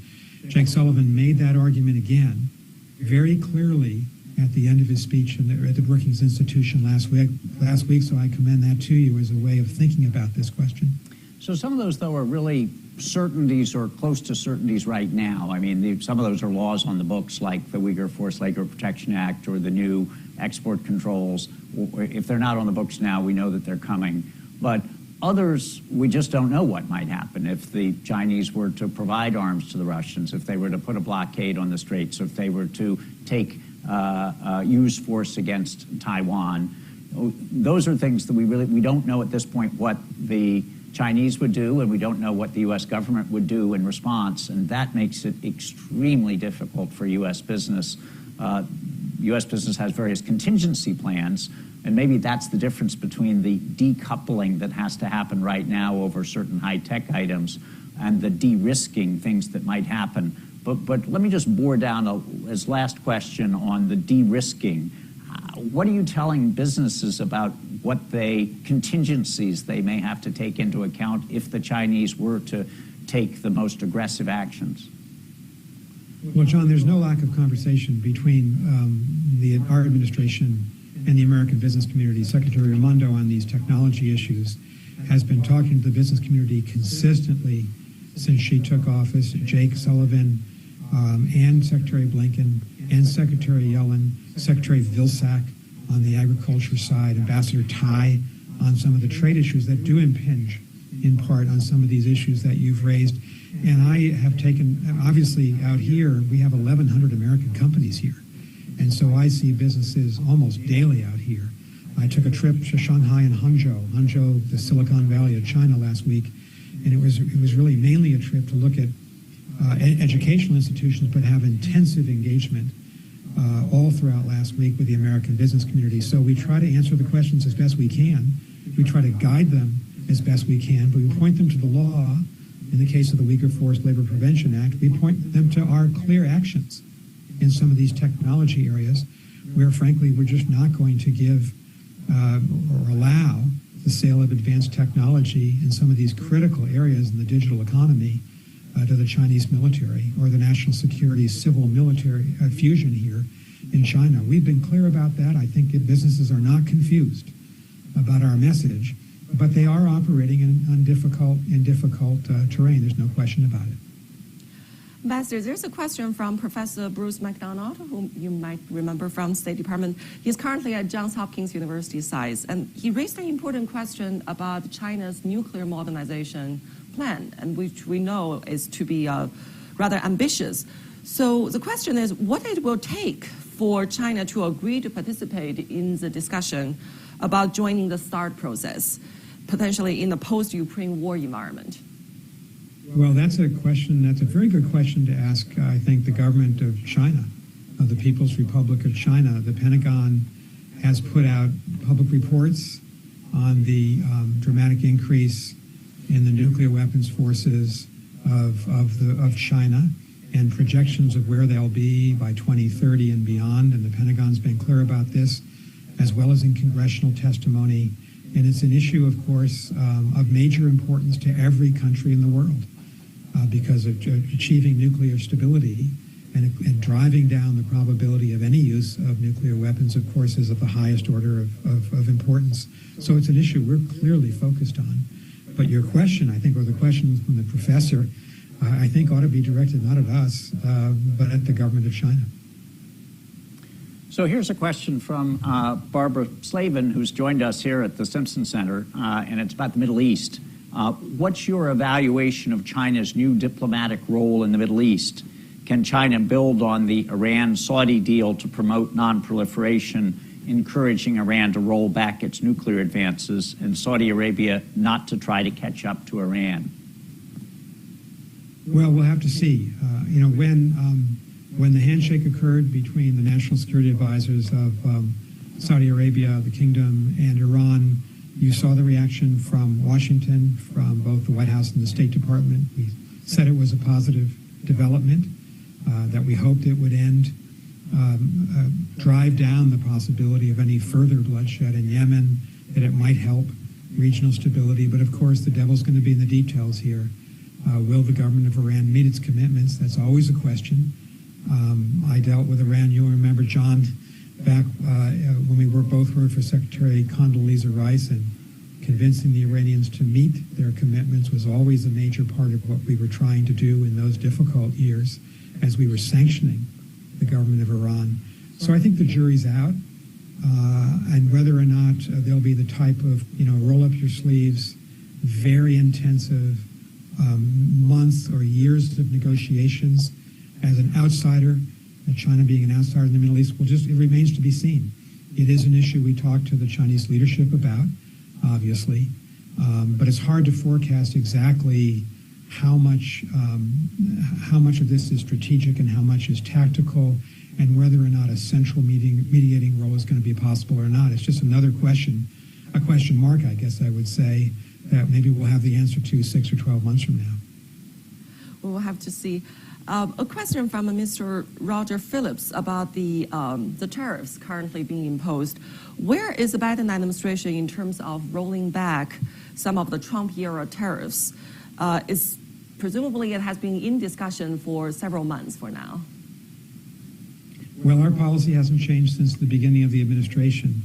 Jake Sullivan made that argument again very clearly at the end of his speech at the Brookings Institution last week. So I commend that to you as a way of thinking about this question. So some of those, though, are really certainties or close to certainties right now. I mean, some of those are laws on the books like the Uyghur Forced Labor Protection Act or the new export controls. If they're not on the books now, we know that they're coming. But others, we just don't know what might happen if the Chinese were to provide arms to the Russians, if they were to put a blockade on the straits, if they were to use force against Taiwan. Those are things that we don't know at this point what the Chinese would do, and we don't know what the U.S. government would do in response, and that makes it extremely difficult for U.S. business. U.S. business has various contingency plans, and maybe that's the difference between the decoupling that has to happen right now over certain high-tech items and the de-risking things that might happen. But let me just bore down as last question on the de-risking. What are you telling businesses about what contingencies they may have to take into account if the Chinese were to take the most aggressive actions? Well, John, there's no lack of conversation between our administration and the American business community. Secretary Raimondo on these technology issues has been talking to the business community consistently since she took office. Jake Sullivan and Secretary Blinken and Secretary Yellen, Secretary Vilsack on the agriculture side, Ambassador Tai on some of the trade issues that do impinge in part on some of these issues that you've raised. And I have taken, obviously out here, we have 1,100 American companies here. And so I see businesses almost daily out here. I took a trip to Shanghai and Hangzhou, the Silicon Valley of China last week. And it was really mainly a trip to look at educational institutions, but have intensive engagement all throughout last week with the American business community. So we try to answer the questions as best we can. We try to guide them as best we can, but we point them to the law In the case of the Uyghur Forced Labor Prevention Act, we point them to our clear actions in some of these technology areas where, frankly, we're just not going to give or allow the sale of advanced technology in some of these critical areas in the digital economy to the Chinese military or the national security civil military fusion here in China. We've been clear about that. I think that businesses are not confused about our message, but they are operating in difficult terrain. There's no question about it. Ambassador, there's a question from Professor Bruce McDonald, whom you might remember from State Department. He's currently at Johns Hopkins University SAIS, and he raised an important question about China's nuclear modernization plan, and which we know is to be rather ambitious. So the question is, what it will take for China to agree to participate in the discussion about joining the START process, potentially in a post-Ukraine war environment? Well, that's a very good question to ask, I think, the government of China, of the People's Republic of China. The Pentagon has put out public reports on the dramatic increase in the nuclear weapons forces of China and projections of where they'll be by 2030 and beyond. And the Pentagon's been clear about this, as well as in congressional testimony. And it's an issue, of course, of major importance to every country in the world because of achieving nuclear stability and driving down the probability of any use of nuclear weapons, of course, is of the highest order of importance. So it's an issue we're clearly focused on. But your question, I think, or the question from the professor, I think ought to be directed not at us, but at the government of China. So here's a question from Barbara Slavin, who's joined us here at the Stimson Center, and it's about the Middle East. What's your evaluation of China's new diplomatic role in the Middle East? Can China build on the Iran-Saudi deal to promote non-proliferation, encouraging Iran to roll back its nuclear advances and Saudi Arabia not to try to catch up to Iran? Well, we'll have to see. When the handshake occurred between the national security advisors of Saudi Arabia, the Kingdom, and Iran, you saw the reaction from Washington, from both the White House and the State Department. We said it was a positive development, that we hoped it would drive down the possibility of any further bloodshed in Yemen, that it might help regional stability. But of course, the devil's going to be in the details here. Will the government of Iran meet its commitments? That's always a question. I dealt with Iran, you'll remember, John, back when we both worked for Secretary Condoleezza Rice, and convincing the Iranians to meet their commitments was always a major part of what we were trying to do in those difficult years as we were sanctioning the government of Iran. So I think the jury's out, and whether or not there'll be the type of, roll up your sleeves, very intensive months or years of negotiations as an outsider, China being an outsider in the Middle East, it remains to be seen. It is an issue we talk to the Chinese leadership about, obviously, but it's hard to forecast exactly how much of this is strategic and how much is tactical, and whether or not a central mediating role is going to be possible or not. It's just another question, a question mark, I guess I would say, that maybe we'll have the answer to 6 or 12 months from now. We'll have to see. A question from Mr. Roger Phillips about the tariffs currently being imposed. Where is the Biden administration in terms of rolling back some of the Trump-era tariffs? Presumably it has been in discussion for several months for now. Well, our policy hasn't changed since the beginning of the administration.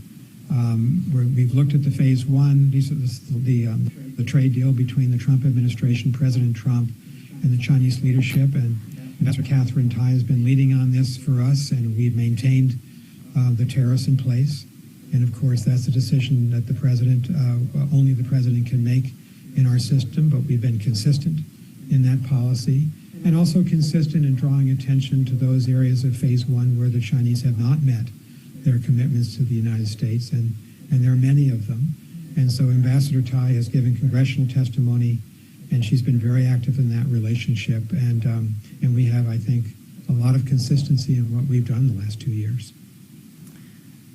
We've looked at the phase one, the trade deal between the Trump administration, President Trump, and the Chinese leadership, and Ambassador Catherine Tai has been leading on this for us, and we've maintained the tariffs in place. And of course, that's a decision that only the president can make in our system, but we've been consistent in that policy, and also consistent in drawing attention to those areas of phase one where the Chinese have not met their commitments to the United States, and there are many of them. And so Ambassador Tai has given congressional testimony, and she's been very active in that relationship. And we have, I think, a lot of consistency in what we've done in the last 2 years.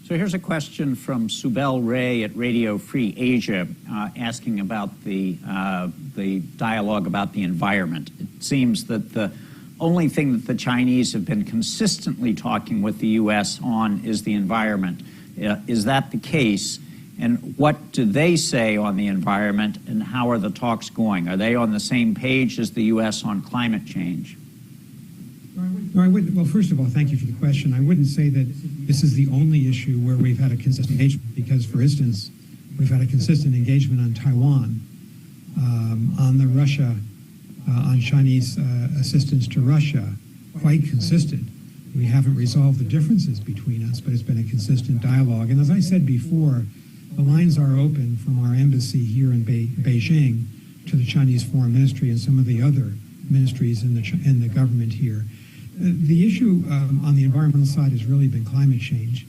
So here's a question from Subel Ray at Radio Free Asia, asking about the dialogue about the environment. It seems that the only thing that the Chinese have been consistently talking with the U.S. on is the environment. Is that the case? And what do they say on the environment, and how are the talks going? Are they on the same page as the U.S. on climate change? Well, first of all, thank you for the question. I wouldn't say that this is the only issue where we've had a consistent engagement, because, for instance, we've had a consistent engagement on Taiwan, on the Russia, on Chinese assistance to Russia, quite consistent. We haven't resolved the differences between us, but it's been a consistent dialogue. And as I said before, the lines are open from our embassy here in Beijing to the Chinese Foreign Ministry and some of the other ministries in the government here. The issue on the environmental side has really been climate change.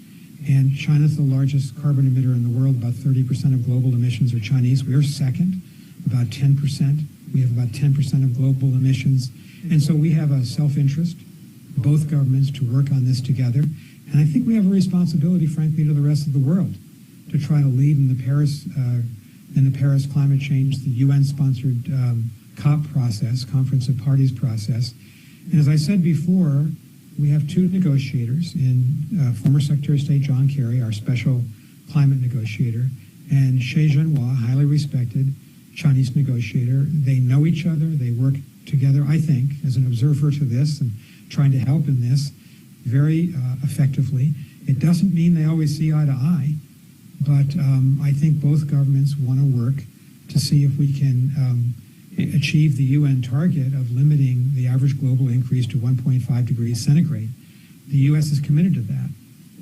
And China's the largest carbon emitter in the world. About 30% of global emissions are Chinese. We're second, about 10%. We have about 10% of global emissions. And so we have a self-interest, both governments, to work on this together. And I think we have a responsibility, frankly, to the rest of the world to try to lead in the Paris climate change, the UN-sponsored COP process, Conference of Parties process. And as I said before, we have two negotiators in former Secretary of State John Kerry, our special climate negotiator, and Xie Zhenhua, highly respected Chinese negotiator. They know each other. They work together, I think, as an observer to this and trying to help in this very effectively. It doesn't mean they always see eye to eye, but I think both governments want to work to see if we can achieve the UN target of limiting the average global increase to 1.5 degrees centigrade. The U.S. is committed to that.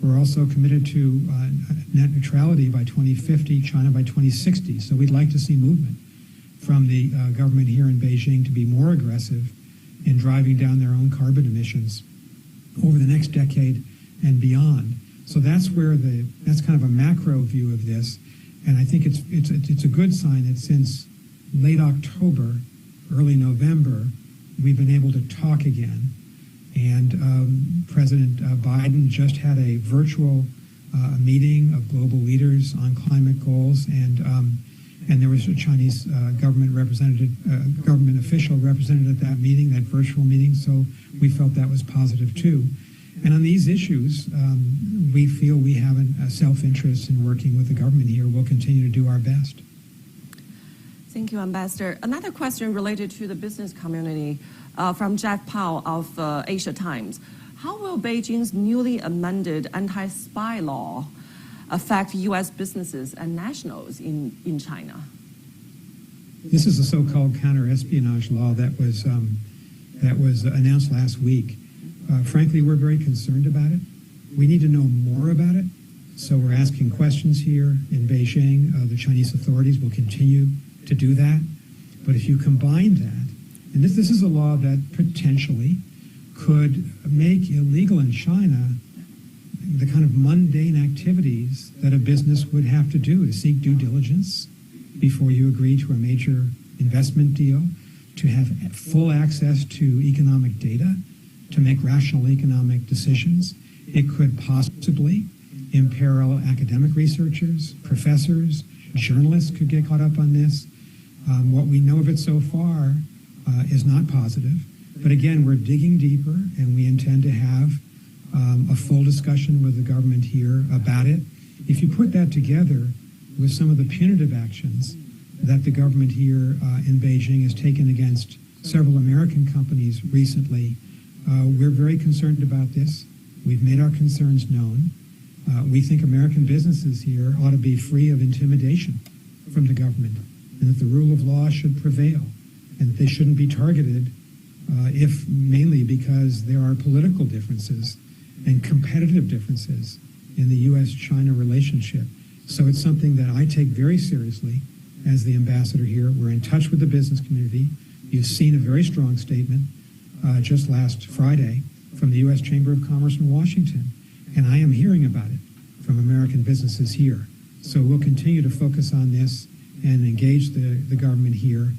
We're also committed to net neutrality by 2050, China by 2060. So we'd like to see movement from the government here in Beijing to be more aggressive in driving down their own carbon emissions over the next decade and beyond. So that's where that's kind of a macro view of this. And I think it's a good sign that since late October, early November, we've been able to talk again. And President Biden just had a virtual meeting of global leaders on climate goals, and there was a Chinese government official represented at that meeting, that virtual meeting. So we felt that was positive too. And on these issues, we feel we have a self-interest in working with the government here. We'll continue to do our best. Thank you, Ambassador. Another question related to the business community from Jeff Powell of Asia Times. How will Beijing's newly amended anti-spy law affect U.S. businesses and nationals in China? This is the so-called counter-espionage law that was announced last week. Frankly, we're very concerned about it. We need to know more about it. So we're asking questions here in Beijing. The Chinese authorities will continue to do that. But if you combine that, and this is a law that potentially could make illegal in China the kind of mundane activities that a business would have to do to seek due diligence before you agree to a major investment deal, to have full access to economic data, to make rational economic decisions. It could possibly imperil academic researchers, professors, journalists could get caught up on this. What we know of it so far is not positive. But again, we're digging deeper, and we intend to have a full discussion with the government here about it. If you put that together with some of the punitive actions that the government here in Beijing has taken against several American companies recently, we're very concerned about this. We've made our concerns known. We think American businesses here ought to be free of intimidation from the government, and that the rule of law should prevail, and that they shouldn't be targeted if mainly because there are political differences and competitive differences in the U.S.-China relationship. So it's something that I take very seriously as the ambassador here. We're in touch with the business community. You've seen a very strong statement just last Friday from the U.S. Chamber of Commerce in Washington, and I am hearing about it from American businesses here. So we'll continue to focus on this and engage the government here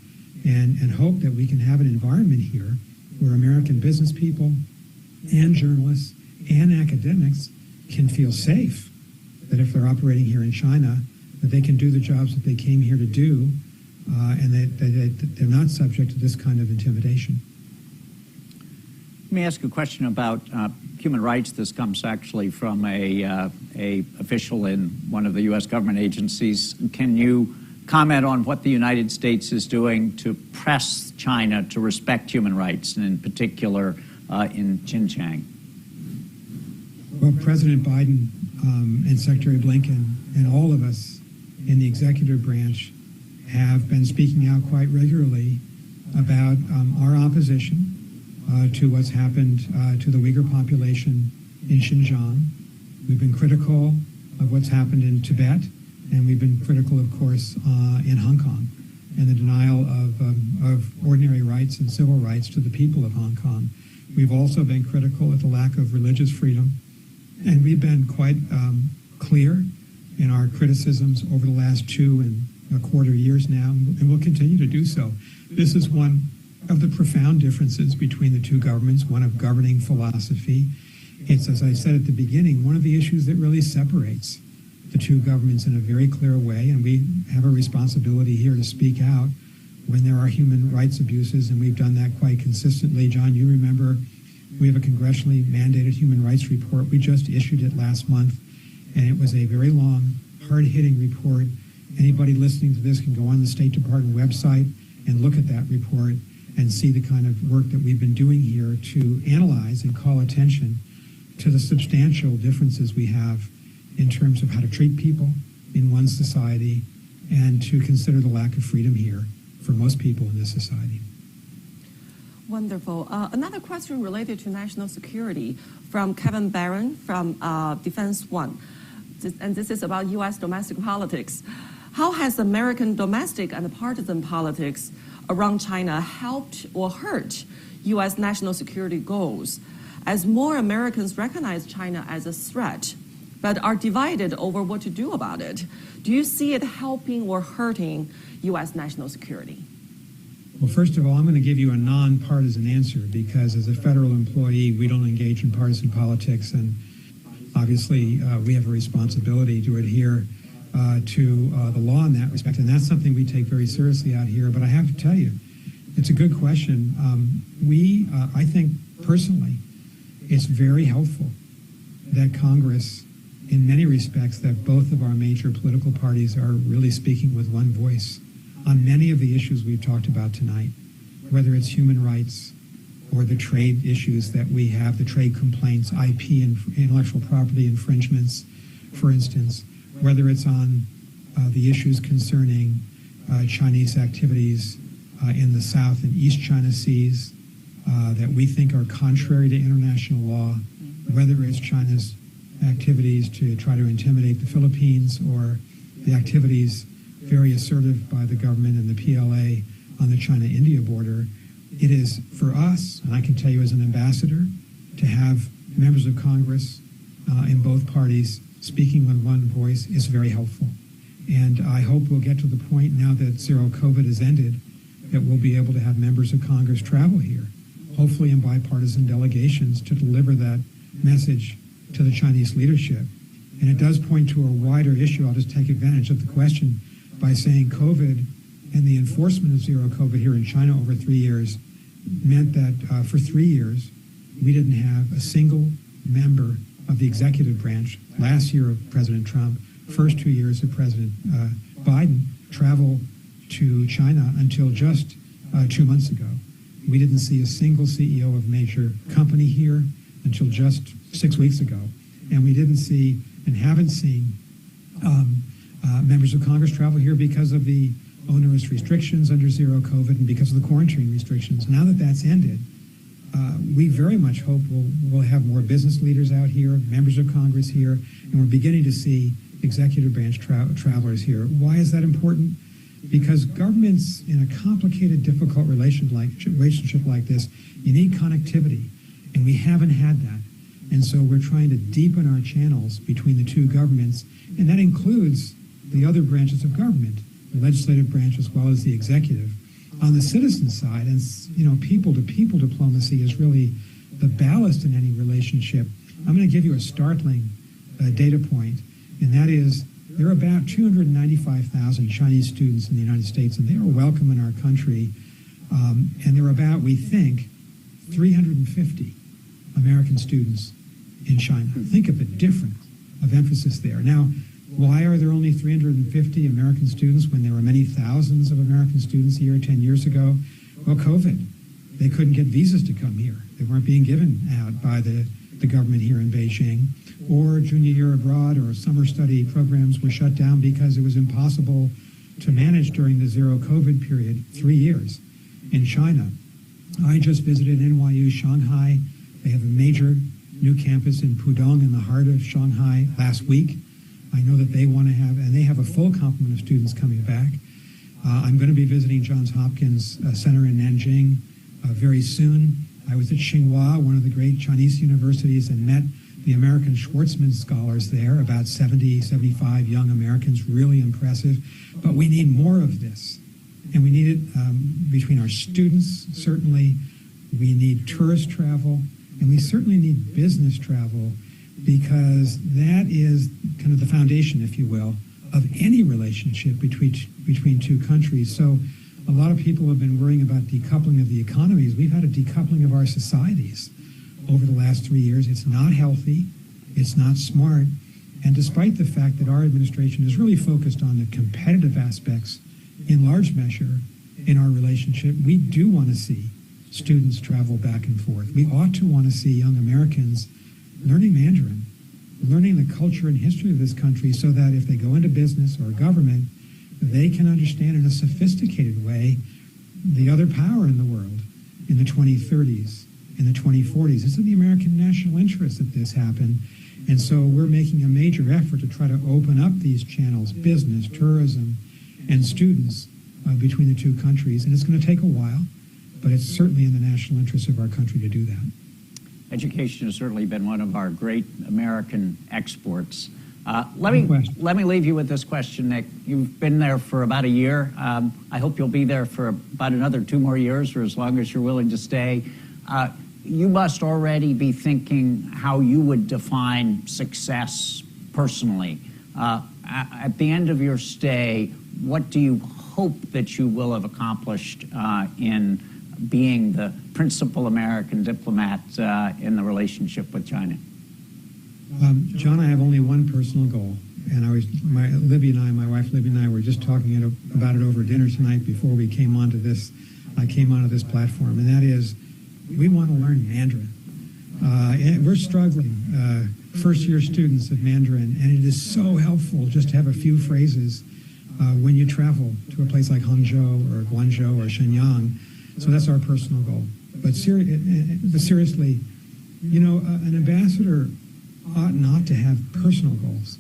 and hope that we can have an environment here where American business people and journalists and academics can feel safe that if they're operating here in China, that they can do the jobs that they came here to do, and that they're not subject to this kind of intimidation. Let me ask you a question about human rights. This comes actually from a official in one of the U.S. government agencies. Can you comment on what the United States is doing to press China to respect human rights, and in particular in Xinjiang? Well, President Biden and Secretary Blinken and all of us in the executive branch have been speaking out quite regularly about our opposition to what's happened to the Uyghur population in Xinjiang. We've been critical of what's happened in Tibet, and we've been critical, of course, in Hong Kong, and the denial of ordinary rights and civil rights to the people of Hong Kong. We've also been critical of the lack of religious freedom, and we've been quite clear in our criticisms over the last 2.25 years now, and we'll continue to do so. This is one of the profound differences between the two governments, one of governing philosophy. It's, as I said at the beginning, one of the issues that really separates the two governments in a very clear way, and we have a responsibility here to speak out when there are human rights abuses, and we've done that quite consistently. John, you remember we have a congressionally mandated human rights report. We just issued it last month, and it was a very long, hard-hitting report. Anybody listening to this can go on the State Department website and look at that report and see the kind of work that we've been doing here to analyze and call attention to the substantial differences we have in terms of how to treat people in one society and to consider the lack of freedom here for most people in this society. Wonderful. Another question related to national security from Kevin Barron from Defense One. And this is about U.S. domestic politics. How has American domestic and partisan politics around China helped or hurt U.S. national security goals, as more Americans recognize China as a threat, but are divided over what to do about it? Do you see it helping or hurting U.S. national security? Well, first of all, I'm going to give you a nonpartisan answer because as a federal employee, we don't engage in partisan politics, and obviously we have a responsibility to adhere to the law in that respect, and that's something we take very seriously out here. But I have to tell you, it's a good question. I think personally, it's very helpful that Congress, in many respects, that both of our major political parties are really speaking with one voice on many of the issues we've talked about tonight, whether it's human rights or the trade issues that we have, the trade complaints, IP and intellectual property infringements, for instance, whether it's on the issues concerning Chinese activities in the South and East China Seas that we think are contrary to international law, whether it's China's activities to try to intimidate the Philippines or the activities very assertive by the government and the PLA on the China-India border. It is for us, and I can tell you as an ambassador, to have members of Congress in both parties speaking with one voice is very helpful. And I hope we'll get to the point now that zero COVID has ended that we'll be able to have members of Congress travel here, hopefully in bipartisan delegations, to deliver that message to the Chinese leadership. And it does point to a wider issue. I'll just take advantage of the question by saying COVID and the enforcement of zero COVID here in China over 3 years meant that for 3 years, we didn't have a single member of the executive branch, last year of President Trump, first 2 years of President Biden, travel to China until just 2 months ago. We didn't see a single CEO of a major company here until just 6 weeks ago. And we didn't see and haven't seen members of Congress travel here because of the onerous restrictions under zero COVID and because of the quarantine restrictions. Now that that's ended, we very much hope we'll have more business leaders out here, members of Congress here, and we're beginning to see executive branch travelers here. Why is that important? Because governments in a complicated, difficult relationship like this, you need connectivity, and we haven't had that. And so we're trying to deepen our channels between the two governments, and that includes the other branches of government, the legislative branch as well as the executive. On the citizen side, and people-to-people diplomacy is really the ballast in any relationship. I'm going to give you a startling data point. and that is there are about 295,000 Chinese students in the United States, and they are welcome in our country. And there are about, we think, 350 American students in China. Think of the difference of emphasis there. Now, why are there only 350 American students when there were many thousands of American students here 10 years ago? Well, COVID. They couldn't get visas to come here. They weren't being given out by the government here in Beijing. Or junior year abroad or summer study programs were shut down because it was impossible to manage during the zero COVID period, 3 years in China. I just visited NYU Shanghai. They have a major new campus in Pudong in the heart of Shanghai last week. I know that they want to have, and they have a full complement of students coming back. I'm going to be visiting Johns Hopkins Center in Nanjing very soon. I was at Tsinghua, one of the great Chinese universities, and met the American Schwartzman scholars there, about 70, 75 young Americans, really impressive. But we need more of this. And we need it between our students, certainly. We need tourist travel, and we certainly need business travel, because that is kind of the foundation, if you will, of any relationship between two countries. So a lot of people have been worrying about decoupling of the economies. We've had a decoupling of our societies over the last 3 years. It's not healthy. It's not smart. And despite the fact that our administration is really focused on the competitive aspects in large measure in our relationship, we do want to see students travel back and forth. We ought to want to see young Americans learning Mandarin, learning the culture and history of this country, so that if they go into business or government, they can understand in a sophisticated way the other power in the world in the 2030s, in the 2040s. It's in the American national interest that this happen. And so we're making a major effort to try to open up these channels, business, tourism, and students between the two countries. And it's going to take a while, but it's certainly in the national interest of our country to do that. Education has certainly been one of our great American exports. Let me leave you with this question, Nick. You've been there for about a year. I hope you'll be there for about another 2 more years, or as long as you're willing to stay. You must already be thinking how you would define success personally. At the end of your stay, what do you hope that you will have accomplished in being the principal American diplomat in the relationship with China? John, I have only one personal goal, and my wife Libby and I were just talking about it over dinner tonight before we came onto this. I came onto this platform, and that is, we want to learn Mandarin. We're struggling, first-year students of Mandarin, and it is so helpful just to have a few phrases when you travel to a place like Hangzhou or Guangzhou or Shenyang. So that's our personal goal. But seriously, you know, an ambassador ought not to have personal goals.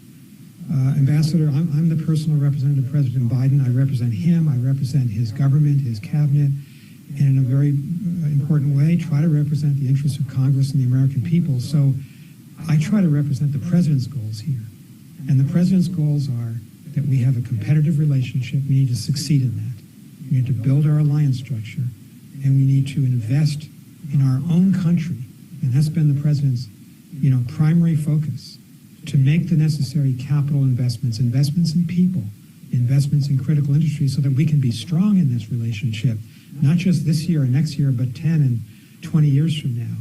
Ambassador, I'm the personal representative of President Biden. I represent him. I represent his government, his cabinet, and in a very important way, try to represent the interests of Congress and the American people. So I try to represent the president's goals here. And the president's goals are that we have a competitive relationship. We need to succeed in that. We need to build our alliance structure, and we need to invest in our own country. And that's been the president's, primary focus, to make the necessary capital investments in people, investments in critical industries, so that we can be strong in this relationship, not just this year and next year, but 10 and 20 years from now.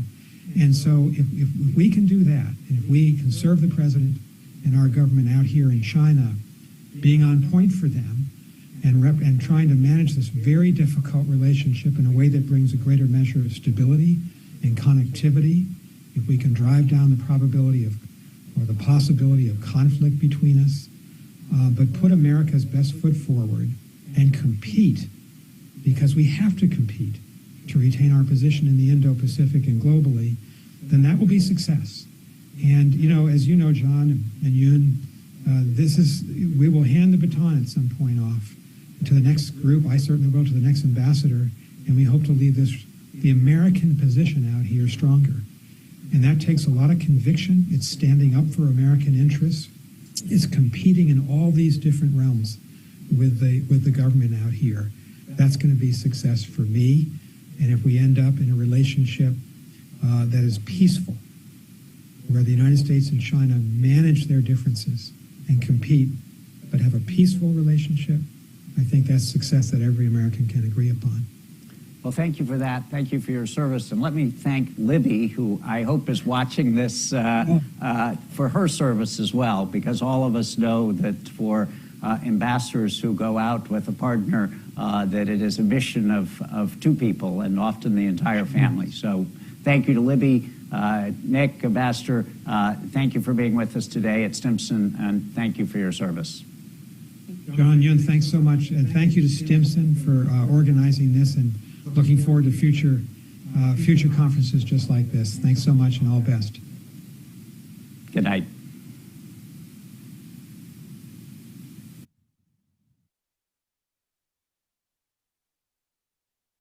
And so if we can do that, and if we can serve the president and our government out here in China, being on point for them, and trying to manage this very difficult relationship in a way that brings a greater measure of stability and connectivity, if we can drive down the probability of, or the possibility of, conflict between us, but put America's best foot forward and compete, because we have to compete to retain our position in the Indo-Pacific and globally, then that will be success. And, as you know, John and Yoon, we will hand the baton at some point off to the next group. I certainly will, to the next ambassador, and we hope to leave the American position out here stronger. And that takes a lot of conviction. It's standing up for American interests. It's competing in all these different realms with the government out here. That's going to be success for me. And if we end up in a relationship that is peaceful, where the United States and China manage their differences and compete, but have a peaceful relationship, I think that's success that every American can agree upon. Well, thank you for that. Thank you for your service. And let me thank Libby, who I hope is watching this for her service as well, because all of us know that for ambassadors who go out with a partner, that it is a mission of two people and often the entire family. So thank you to Libby. Nick, Ambassador, thank you for being with us today at Stimson, and thank you for your service. John Yun, thanks so much. And thank you to Stimson for organizing this, and looking forward to future conferences just like this. Thanks so much, and all best. Good night.